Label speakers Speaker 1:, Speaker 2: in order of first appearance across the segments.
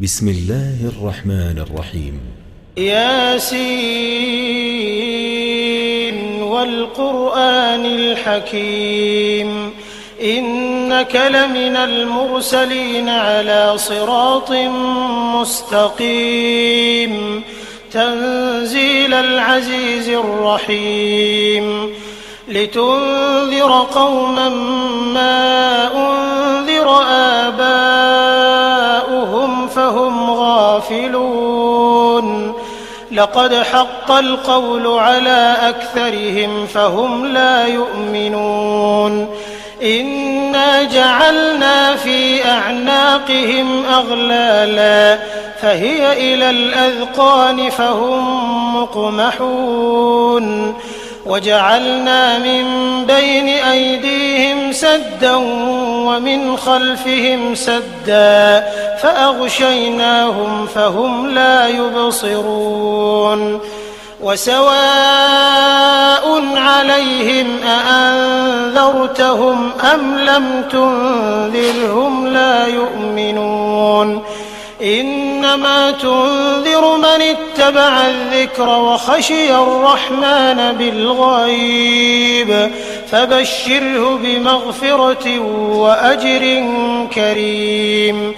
Speaker 1: بسم الله الرحمن الرحيم.
Speaker 2: ياسين والقرآن الحكيم إنك لمن المرسلين على صراط مستقيم تنزيل العزيز الرحيم لتنذر قوما ما أنذر آباؤهم فهم غافلون لقد حق القول على أكثرهم فهم لا يؤمنون إنا جعلنا في أعناقهم أغلالا فهي إلى الأذقان فهم مقمحون وجعلنا من بين أيديهم سدا ومن خلفهم سدا فأغشيناهم فهم لا يبصرون وسواء عليهم أأنذرتهم أم لم تنذرهم لا يؤمنون إنما تنذر من اتبع الذكر وخشي الرحمن بالغيب فبشره بمغفرة وأجر كريم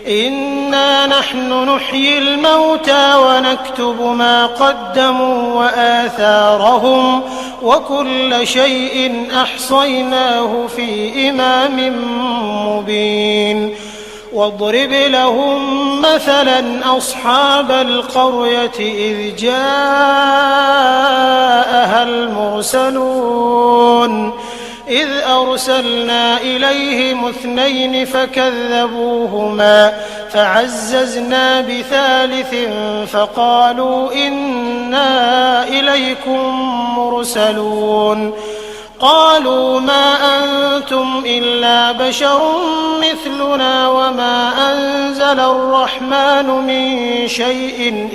Speaker 2: إنا نحن نحيي الموتى ونكتب ما قدموا وآثارهم وكل شيء أحصيناه في إمام مبين واضرب لهم مثلا أصحاب القرية إذ جاءها المرسلون إذ أرسلنا إليهم 2 فكذبوهما فعززنا بثالث فقالوا إنا إليكم مرسلون قالوا ما أنتم إلا بشر مثلنا وما أنزل الرحمن من شيء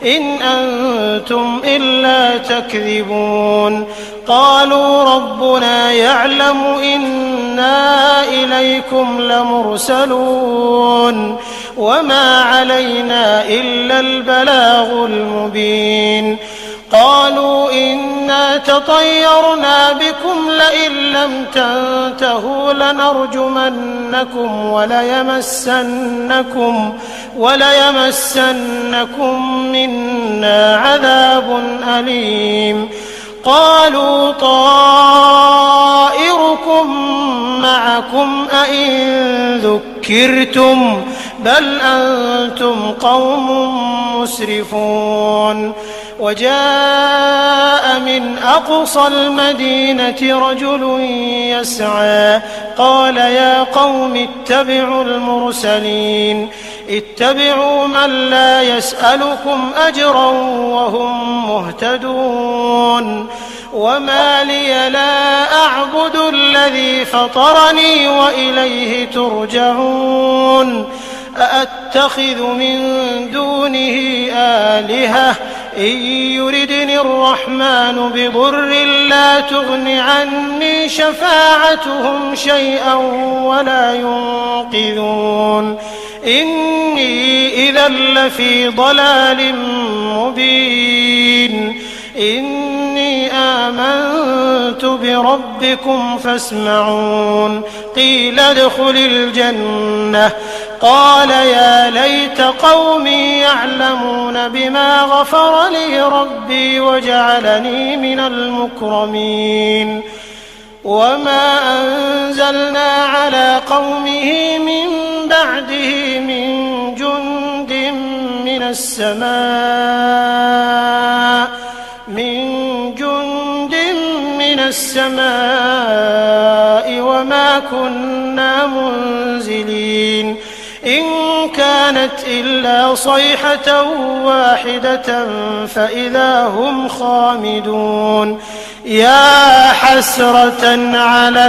Speaker 2: إن أنتم إلا تكذبون قالوا ربنا يعلم إنا إليكم لمرسلون وما علينا إلا البلاغ المبين قالوا إنا تطيرنا بكم لئن لم تنتهوا لنرجمنكم وليمسنكم منا عذاب أليم قالوا طائركم معكم أئن ذكرتم بل أنتم قوم مسرفون وجاء من أقصى المدينة رجل يسعى قال يا قوم اتبعوا المرسلين اتبعوا من لا يسألكم أجرا وهم مهتدون وما لي لا أعبد الذي فطرني وإليه ترجعون أأتخذ من دونه آلهة إن يردني الرحمن بضر لا تغن عني شفاعتهم شيئا ولا ينقذون إني إذا لفي ضلال مبين إني آمنت بربكم فاسمعون قيل ادخل الجنة قال يا ليت قومي يعلمون بما غفر لي ربي وجعلني من المكرمين وما أنزلنا على قومه من بعده من جند من السماء وما كنا منزلين إن كانت إلا صيحة واحدة فإذا هم خامدون يا حسرة على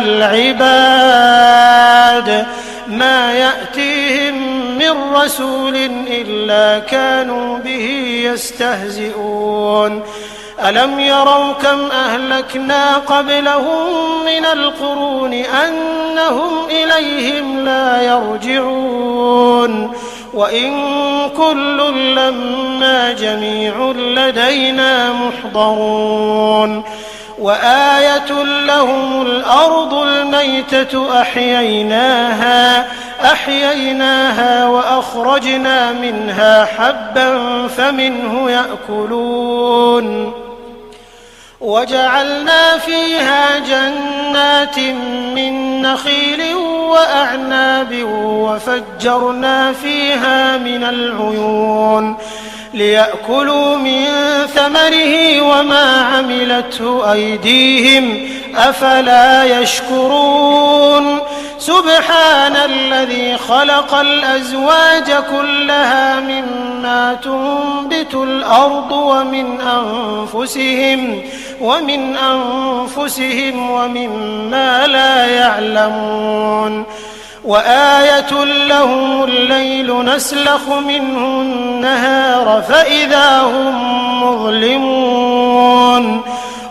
Speaker 2: العباد ما يأتيهم من رسول إلا كانوا به يستهزئون ألم يروا كم أهلكنا قبلهم من القرون أنهم إليهم لا يرجعون وإن كل لما جميع لدينا محضرون وآية لهم الأرض الميتة أحييناها وأخرجنا منها حبا فمنه يأكلون وجعلنا فيها جنات من نخيل وأعناب وفجرنا فيها من العيون ليأكلوا من ثمره وما عملته أيديهم أفلا يشكرون سبحان الذي خلق الأزواج كلها مما تنبت الأرض ومن أنفسهم ومما لا يعلمون وآية لهم الليل نسلخ منه النهار فإذا هم مظلمون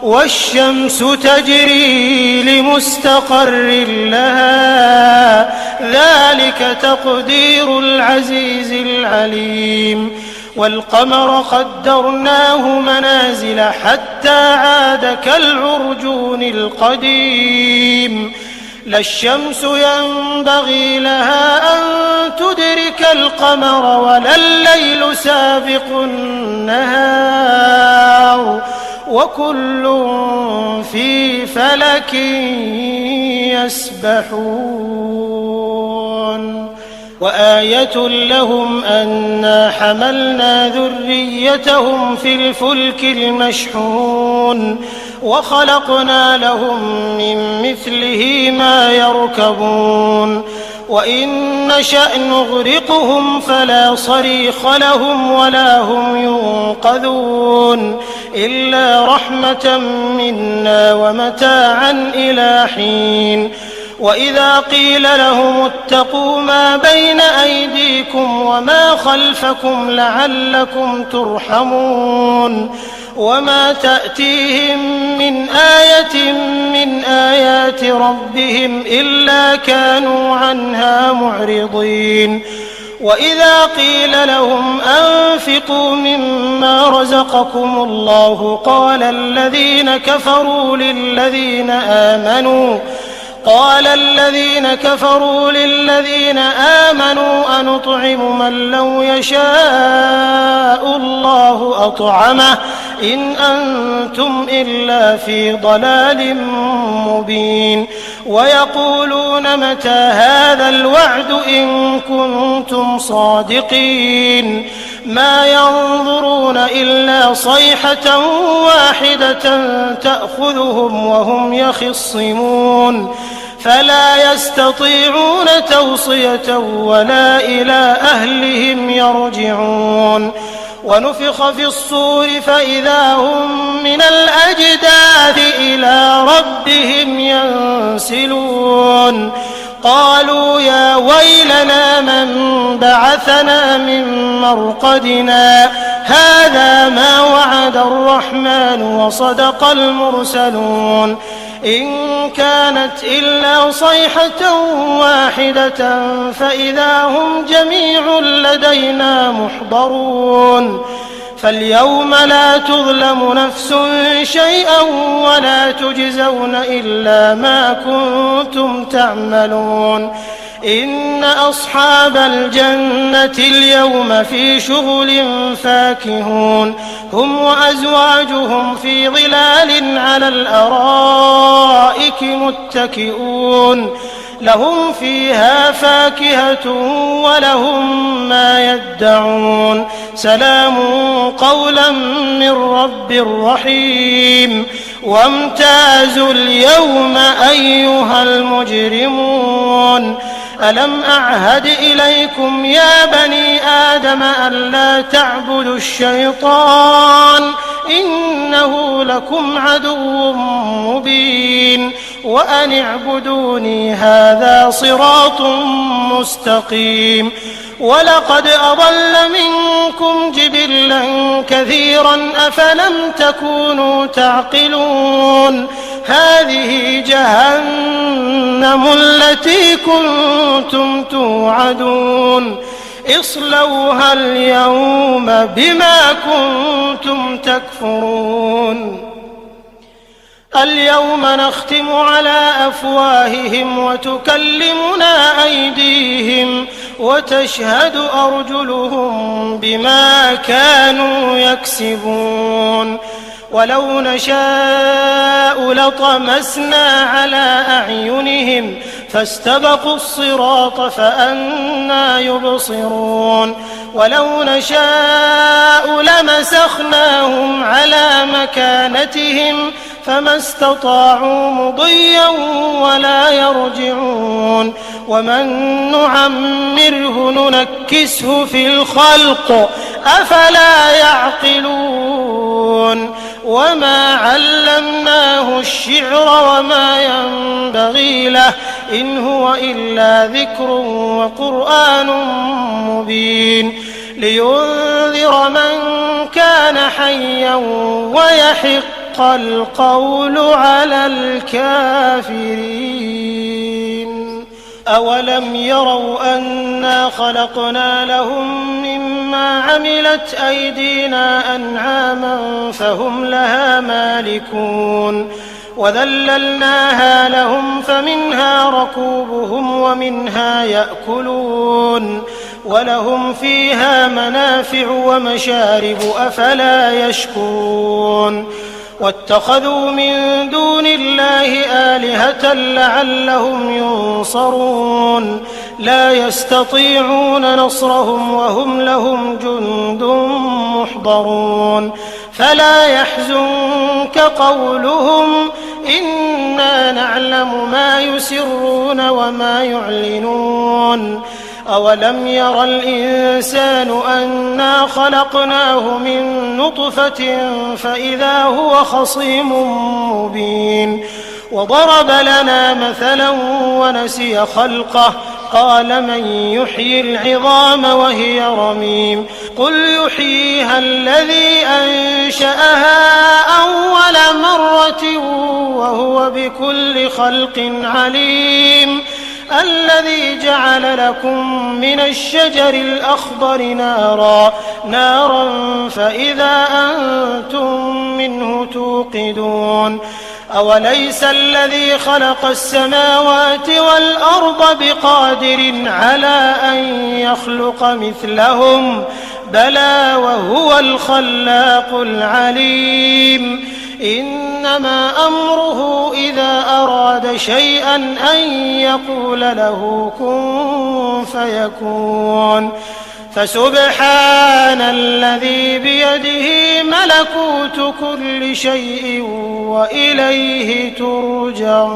Speaker 2: والشمس تجري لمستقر لها ذلك تقدير العزيز العليم والقمر قدرناه منازل حتى عاد كالعرجون القديم لا الشمس ينبغي لها أن تدرك القمر ولا الليل سابق النهار وكل في فلك يسبحون وآية لهم أنا حملنا ذريتهم في الفلك المشحون وخلقنا لهم من مثله ما يركبون وإن نشأ نغرقهم فلا صريخ لهم ولا هم ينقذون إلا رحمة منا ومتاعا إلى حين وإذا قيل لهم اتقوا ما بين أيديكم وما خلفكم لعلكم ترحمون وما تأتيهم من آية من آيات ربهم إلا كانوا عنها معرضين وإذا قيل لهم أنفقوا مما رزقكم الله قال الذين كفروا للذين آمنوا أنطعم من لو يشاء الله أطعمه إن أنتم إلا في ضلال مبين ويقولون متى هذا الوعد إن كنتم صادقين ما ينظرون إلا صيحة واحدة تأخذهم وهم يخصمون فلا يستطيعون توصية ولا إلى أهلهم يرجعون ونفخ في الصور فإذا هم من الأجداث إلى ربهم ينسلون قالوا يا ويلنا من بعثنا من مرقدنا هذا ما وعد الرحمن وصدق المرسلون إن كانت إلا صيحة واحدة فإذا هم جميع لدينا محضرون فاليوم لا تظلم نفس شيئا ولا تجزون إلا ما كنتم تعملون إن أصحاب الجنة اليوم في شغل فاكهون هم وأزواجهم في ظلال على الأرائك متكئون لهم فيها فاكهة ولهم ما يدعون سلام قولا من رب رحيم وامتازوا اليوم أيها المجرمون ألم أعهد إليكم يا بني آدم ألا تعبدوا الشيطان إنه لكم عدو مبين وأن اعبدوني هذا صراط مستقيم ولقد أضل منكم جبلا كثيرا أفلم تكونوا تعقلون هذه جهنم التي كنتم توعدون اصلوها اليوم بما كنتم تكفرون اليوم نختم على أفواههم وتكلمنا أيديهم وتشهد أرجلهم بما كانوا يكسبون ولو نشاء لطمسنا على أعينهم فاستبقوا الصراط فأنى يبصرون ولو نشاء لمسخناهم على مكانتهم فما استطاعوا مضيا ولا يرجعون ومن نعمره ننكسه في الخلق أفلا يعقلون وما علمناه الشعر وما ينبغي له إن هو إلا ذكر وقرآن مبين لينذر من كان حيا ويحق القول على الكافرين أولم يروا أنا خلقنا لهم مما عملت أيدينا أنعاما فهم لها مالكون وذللناها لهم فمنها ركوبهم ومنها يأكلون ولهم فيها منافع ومشارب أفلا يشكرون واتخذوا من دون الله آلهة لعلهم ينصرون لا يستطيعون نصرهم وهم لهم جند محضرون فلا يحزنك قولهم إنا نعلم ما يسرون وما يعلنون أولم ير الإنسان أنا خلقناه من نطفة فإذا هو خصيم مبين وضرب لنا مثلا ونسي خلقه قال من يحيي العظام وهي رميم قل يحييها الذي أنشأها أول مرة وهو بكل خلق عليم الذي جعل لكم من الشجر الأخضر نارا فإذا أنتم منه توقدون أوليس الذي خلق السماوات والأرض بقادر على أن يخلق مثلهم بلى وهو الخلاق العليم إنما أمره إذا أراد شيئا أن يقول له كن فيكون فسبحان الذي بيده ملكوت كل شيء وإليه ترجعون